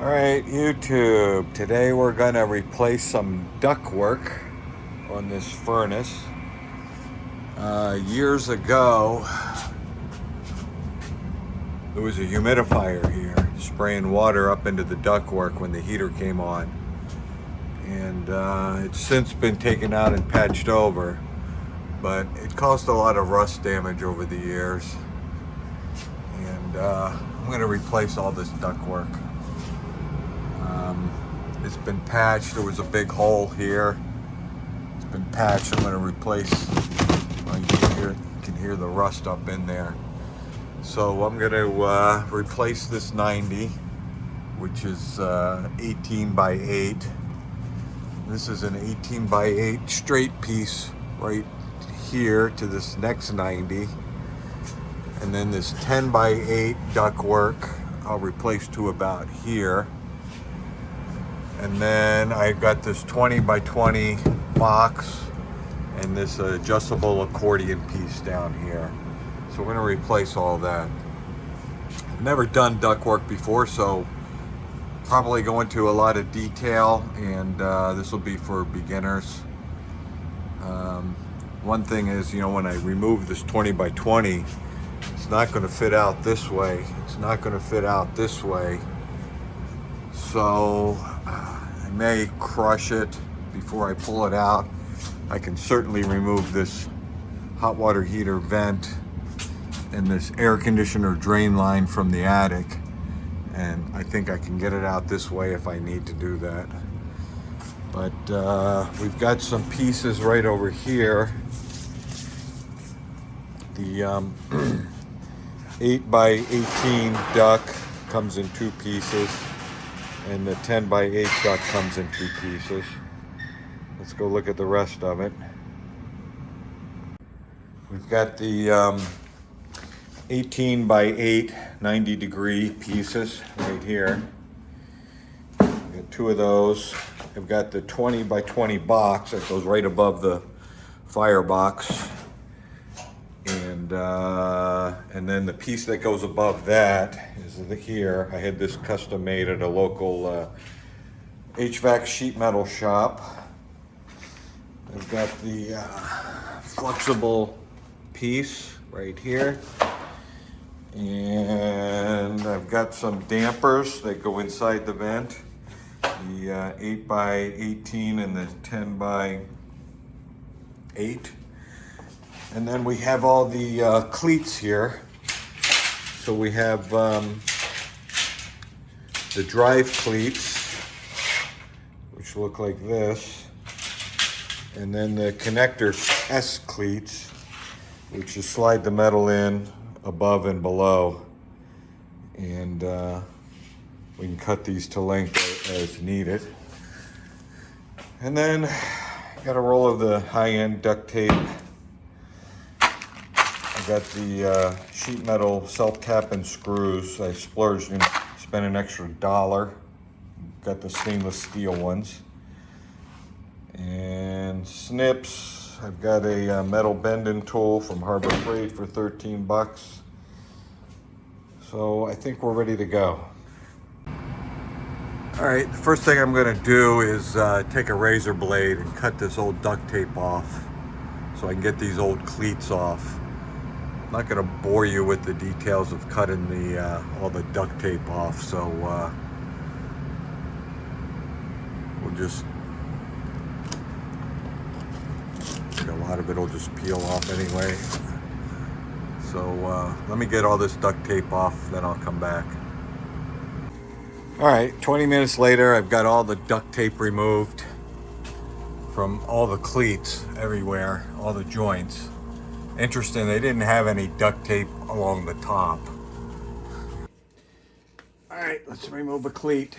Alright, YouTube. Today we're going to replace some ductwork on this furnace. Years ago, there was a humidifier here spraying water up into the ductwork when the heater came on. And it's since been taken out and patched over, but it caused a lot of rust damage over the years. And I'm going to replace all this ductwork. It's been patched. There was a big hole here. It's been patched. I'm going to replace. You can hear the rust up in there. So I'm going to replace this 90, which is 18 by 8. This is an 18 by 8 straight piece right here to this next 90. And then this 10 by 8 ductwork I'll replace to about here. And then I got this 20 by 20 box and this adjustable accordion piece down here. So we're going to replace all that. I've never done ductwork before, so probably go into a lot of detail, and this will be for beginners. One thing is, when I remove this 20 by 20, it's not going to fit out this way. It's not going to fit out this way. So I may crush it before I pull it out. I can certainly remove this hot water heater vent and this air conditioner drain line from the attic, and I think I can get it out this way if I need to do that. But we've got some pieces right over here. The 8 by 18 duct comes in 2 pieces, and the 10 by 8 duct comes in 2 pieces. Let's go look at the rest of it. We've got the 18 by 8 90-degree pieces right here. We've got 2 of those. I've got the 20 by 20 box that goes right above the firebox. And then the piece that goes above that is here. I had this custom made at a local HVAC sheet metal shop. I've got the flexible piece right here. And I've got some dampers that go inside the vent. The 8 by 18 and the 10 by 8. And then we have all the cleats here. So we have the drive cleats, which look like this. And then the connector S cleats, which is slide the metal in above and below. And we can cut these to length as needed. And then got a roll of the high-end duct tape. I got the sheet metal self-tapping screws. I splurged and spent an extra $1. Got the stainless steel ones. And snips. I've got a metal bending tool from Harbor Freight for 13 bucks. So I think we're ready to go. All right, the first thing I'm gonna do is take a razor blade and cut this old duct tape off so I can get these old cleats off. I'm not gonna bore you with the details of cutting all the duct tape off, so we'll just, a lot of it will just peel off anyway. So let me get all this duct tape off, then I'll come back. All right, 20 minutes later, I've got all the duct tape removed from all the cleats everywhere, all the joints. Interesting, they didn't have any duct tape along the top. All right, let's remove a cleat.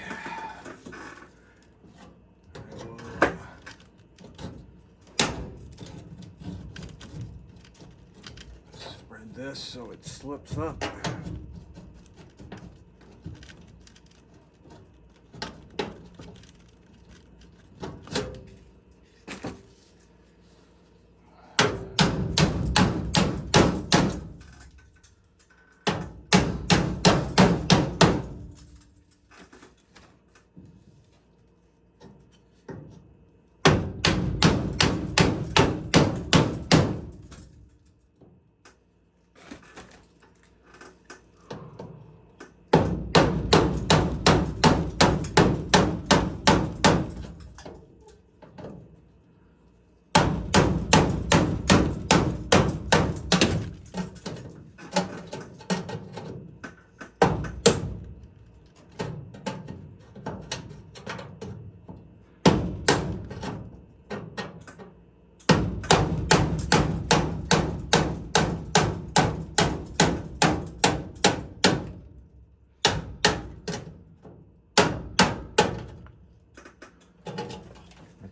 Spread this so it slips up.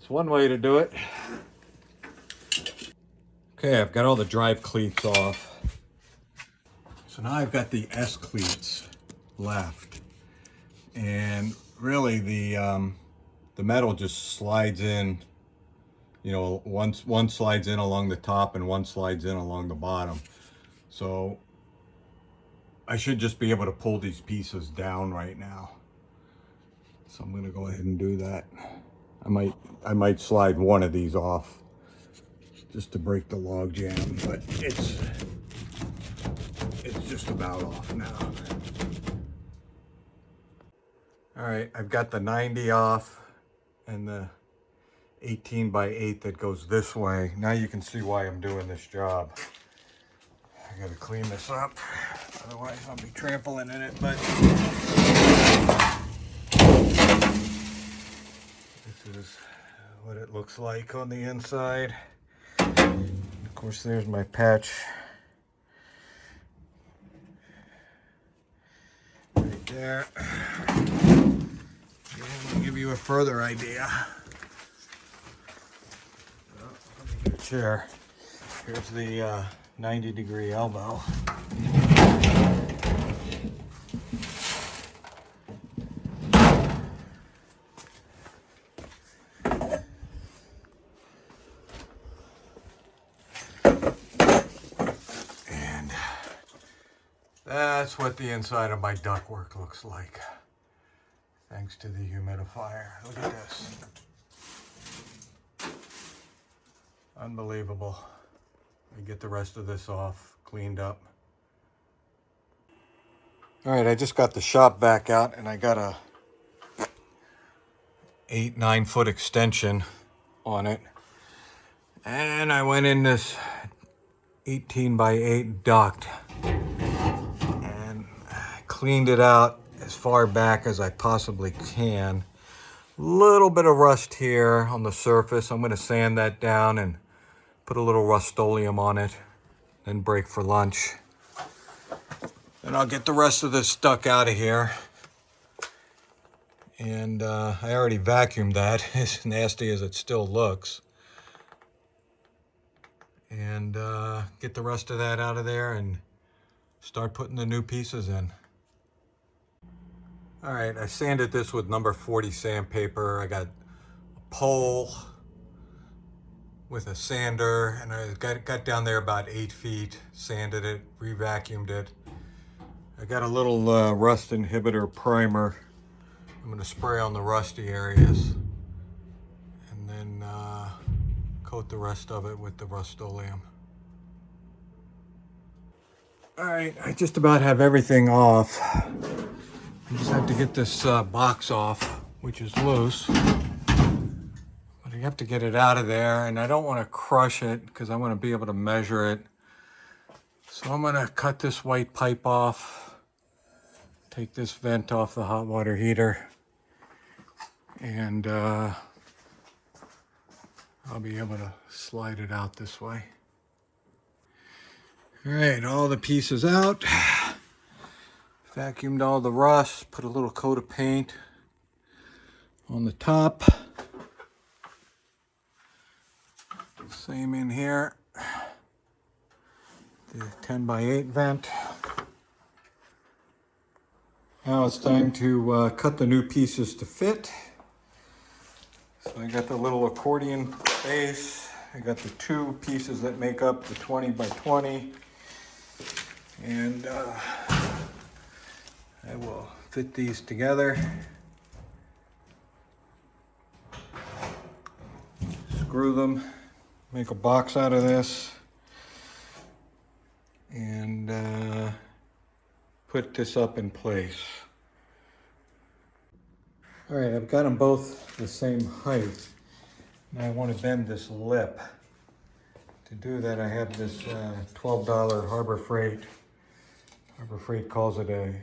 It's one way to do it. Okay, I've got all the drive cleats off. So now I've got the S cleats left. And really the metal just slides in, you know, one slides in along the top and one slides in along the bottom. So I should just be able to pull these pieces down right now. So I'm gonna go ahead and do that. I might slide one of these off just to break the log jam, but it's just about off now. All right, I've got the 90 off and the 18 by 8 that goes this way. Now you can see why I'm doing this job. I gotta clean this up, otherwise I'll be trampling in it, but this is what it looks like on the inside. Of course, there's my patch right there. And I'll give you a further idea. Oh, let me get a chair. Here's the 90-degree elbow. That's what the inside of my ductwork looks like, thanks to the humidifier. Look at this. Unbelievable. Let me get the rest of this off, cleaned up. All right, I just got the shop vac out and I got a 8-9 foot extension on it. And I went in this 18 by 8 duct. Cleaned it out as far back as I possibly can. Little bit of rust here on the surface. I'm going to sand that down and put a little Rust-Oleum on it, then break for lunch. Then I'll get the rest of this stuck out of here. And I already vacuumed that, as nasty as it still looks. And get the rest of that out of there and start putting the new pieces in. All right, I sanded this with number 40 sandpaper. I got a pole with a sander, and I got down there about 8 feet, sanded it, re-vacuumed it. I got a little rust inhibitor primer. I'm gonna spray on the rusty areas and then coat the rest of it with the Rust-Oleum. All right, I just about have everything off. I just have to get this box off, which is loose. But you have to get it out of there, and I don't want to crush it because I want to be able to measure it. So I'm going to cut this white pipe off, take this vent off the hot water heater, and I'll be able to slide it out this way. All right, all the pieces out. Vacuumed all the rust, put a little coat of paint on the top. Same in here. The 10 by 8 vent. Now it's time to cut the new pieces to fit. So I got the little accordion base. I got the 2 pieces that make up the 20 by 20. And I will fit these together. Screw them, make a box out of this, and put this up in place. All right, I've got them both the same height. Now I want to bend this lip. To do that, I have this $12 Harbor Freight. Harbor Freight calls it a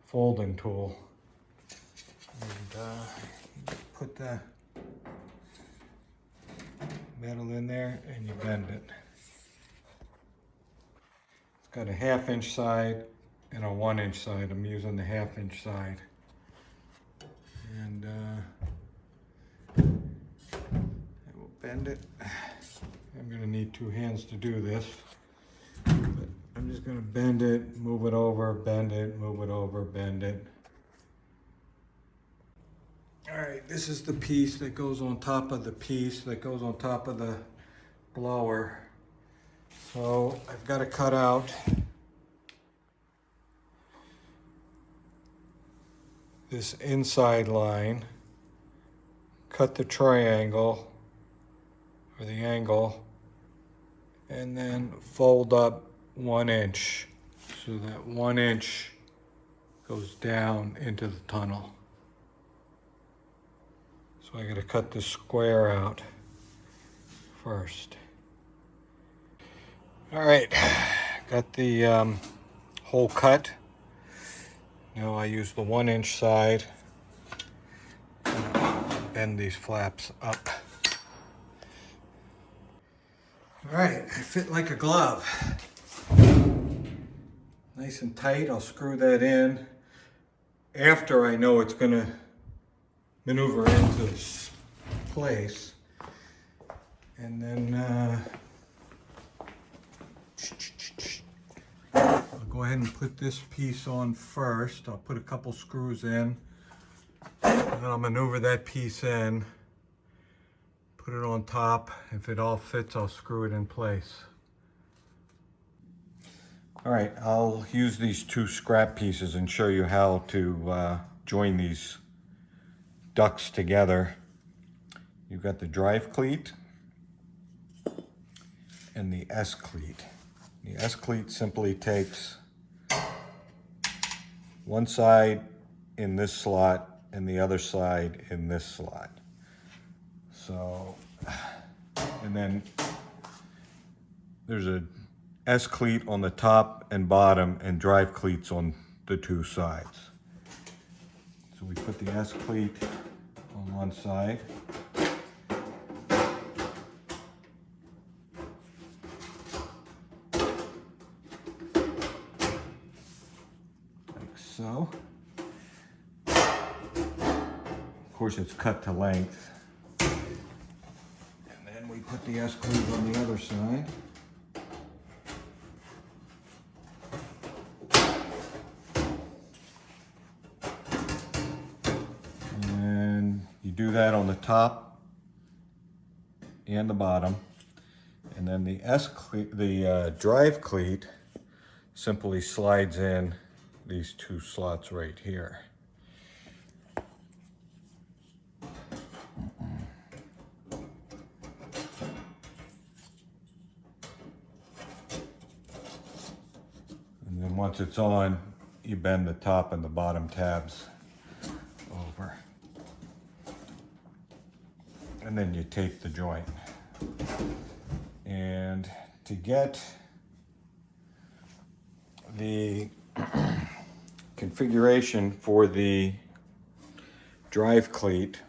folding tool. And put the metal in there and you bend it. It's got a 1/2 inch side and a 1 inch side. I'm using the 1/2 inch side. And bend it. I'm gonna need two hands to do this. But I'm just gonna bend it, move it over, bend it, move it over, bend it. All right, this is the piece that goes on top of the piece that goes on top of the blower. So I've got to cut out this inside line, cut the triangle or the angle, and then fold up 1 inch so that 1 inch goes down into the tunnel. So I got to cut this square out first. All right, got the hole cut. Now I use the 1 inch side and bend these flaps up. All right, I fit like a glove. Nice and tight. I'll screw that in after I know it's gonna maneuver into this place. And then I'll go ahead and put this piece on first. I'll put a couple screws in, and then I'll maneuver that piece in, put it on top. If it all fits, I'll screw it in place. All right, I'll use these two scrap pieces and show you how to join these ducts together. You've got the drive cleat and the S cleat. The S cleat simply takes one side in this slot and the other side in this slot. So, and then there's a S cleat on the top and bottom and drive cleats on the two sides. So we put the S cleat on one side. Like so. Of course it's cut to length. And then we put the S cleat on the other side. Do that on the top and the bottom, and then the S cleat, the drive cleat, simply slides in these two slots right here. And then once it's on, you bend the top and the bottom tabs over. And then you tape the joint. And to get the configuration for the drive cleat,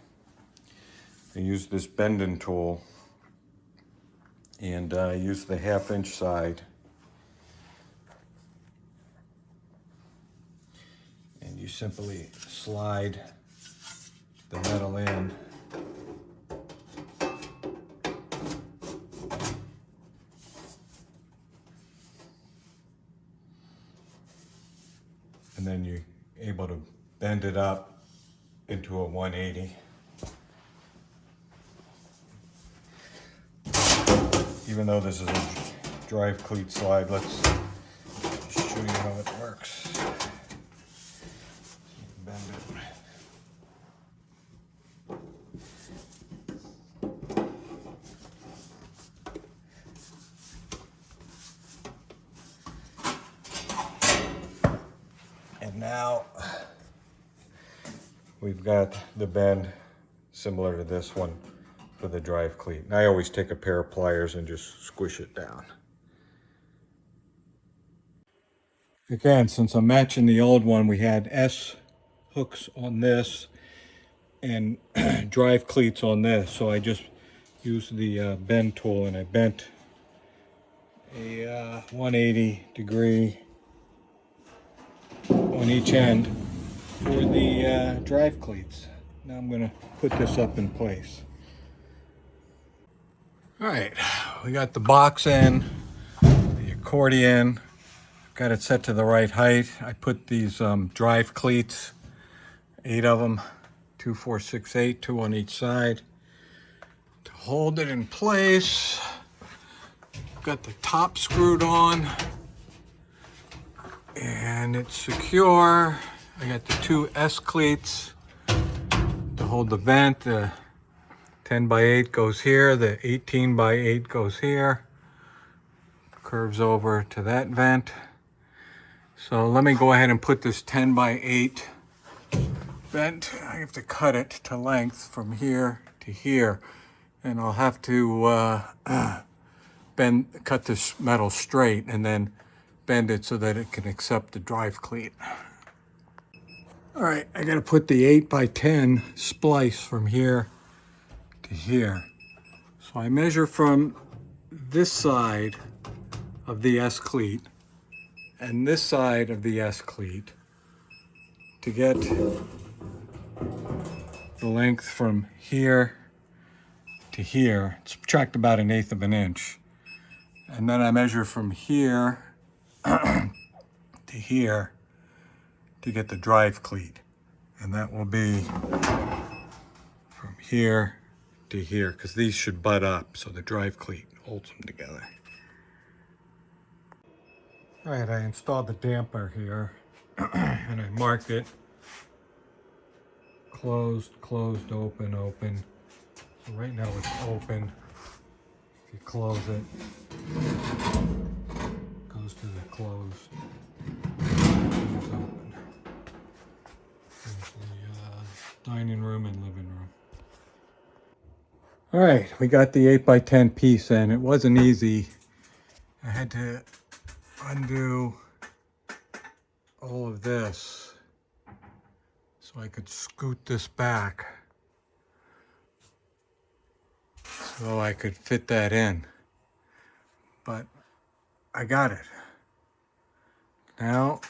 I use this bending tool and use the 1/2 inch side. And you simply slide the metal in. And then you're able to bend it up into a 180. Even though this is a drive cleat slide, let's show you how it works. Bend it. Now we've got the bend similar to this one for the drive cleat. And I always take a pair of pliers and just squish it down. Again, since I'm matching the old one, we had S hooks on this and drive cleats on this. So I just used the bend tool and I bent a 180 degree on each end for the drive cleats. Now I'm going to put this up in place. All right, we got the box in, the accordion, got it set to the right height. I put these drive cleats, 8 of them, 2, 4, 6, 8, 2 on each side to hold it in place. Got the top screwed on and it's secure. I got the 2 S cleats to hold the vent. The 10 by 8 goes here, the 18 by 8 goes here, curves over to that vent. So let me go ahead and put this 10 by 8 vent. I have to cut it to length from here to here, and I'll have to cut this metal straight and then bend it so that it can accept the drive cleat. All right, I got to put the 8 by 10 splice from here to here. So I measure from this side of the S cleat and this side of the S cleat to get the length from here to here. Subtract about 1/8 of an inch. And then I measure from here to here to get the drive cleat. And that will be from here to here, because these should butt up, so the drive cleat holds them together. All right, I installed the damper here and I marked it closed, closed, open, open. So right now it's open. If you close it, it goes to the closed. It's open. There's the dining room and living room. All right, we got the 8 by 10 piece in. It wasn't easy. I had to undo all of this so I could scoot this back so I could fit that in. But I got it. Now,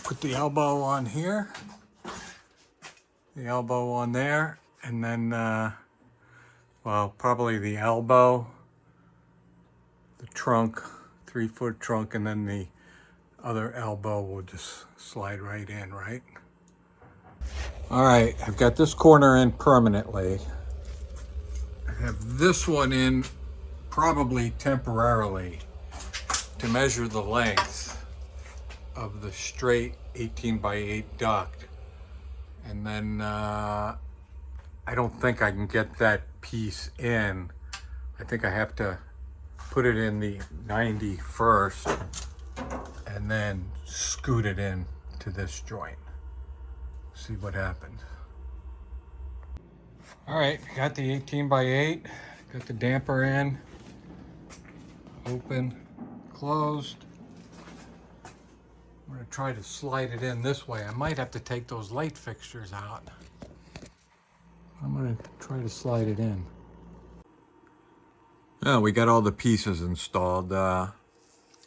put the elbow on here, the elbow on there, and then well, probably the elbow, the trunk, 3-foot trunk, and then the other elbow will just slide right in, right? All right, I've got this corner in permanently. I have this one in probably temporarily to measure the length of the straight 18 by 8 duct. And then I don't think I can get that piece in. I think I have to put it in the 90 first and then scoot it in to this joint. See what happens. All right, got the 18 by 8, got the damper in, open, closed. I'm gonna try to slide it in this way. I might have to take those light fixtures out. I'm gonna try to slide it in. Yeah, we got all the pieces installed.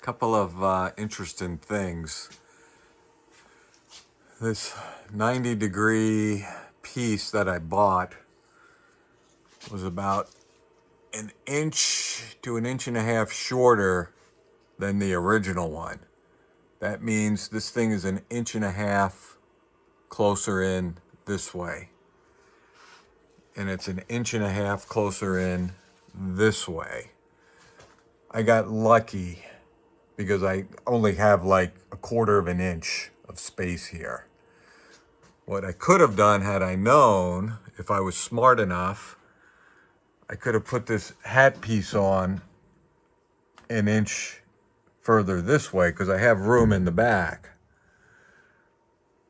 Couple of interesting things. This 90-degree piece that I bought was about 1 inch to 1.5 inches shorter than the original one. That means this thing is 1.5 inches closer in this way. And it's 1.5 inches closer in this way. I got lucky because I only have like 1/4 of an inch of space here. What I could have done had I known, if I was smart enough, I could have put this hat piece on 1 inch further this way because I have room in the back.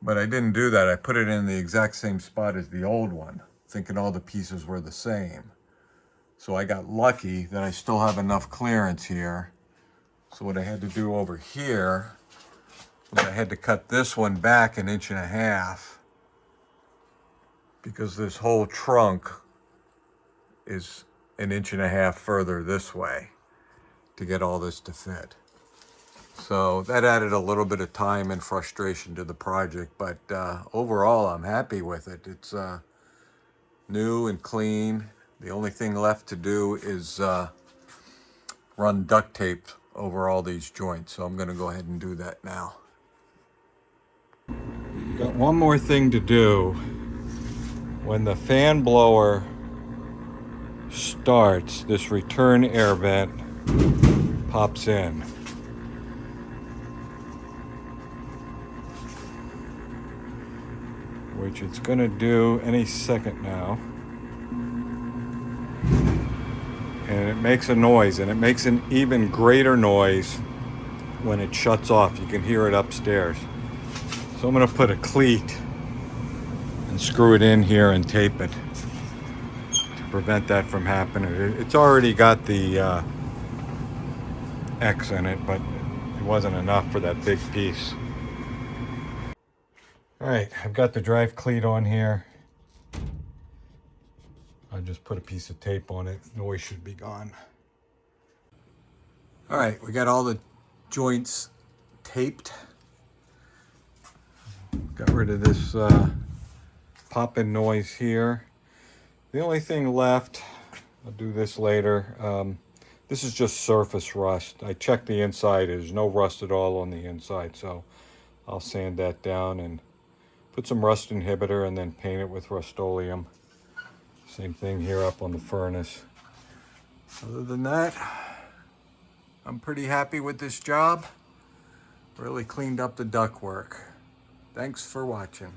But I didn't do that. I put it in the exact same spot as the old one, thinking all the pieces were the same. So I got lucky that I still have enough clearance here. So what I had to do over here was I had to cut this one back 1.5 inches because this whole trunk is 1.5 inches further this way to get all this to fit. So that added a little bit of time and frustration to the project, but overall I'm happy with it. It's new and clean. The only thing left to do is run duct tape over all these joints. So I'm going to go ahead and do that now. Got one more thing to do. When the fan blower starts, this return air vent pops in. Which it's going to do any second now. And it makes a noise, and it makes an even greater noise when it shuts off. You can hear it upstairs. So I'm going to put a cleat and screw it in here and tape it to prevent that from happening. It's already got the X in it, but it wasn't enough for that big piece. All right, I've got the drive cleat on here. I just put a piece of tape on it. Noise should be gone. All right, we got all the joints taped. Got rid of this popping noise here. The only thing left, I'll do this later. This is just surface rust. I checked the inside. There's no rust at all on the inside, so I'll sand that down and put some rust inhibitor and then paint it with Rust-Oleum. Same thing here up on the furnace. Other than that, I'm pretty happy with this job. Really cleaned up the ductwork. Thanks for watching.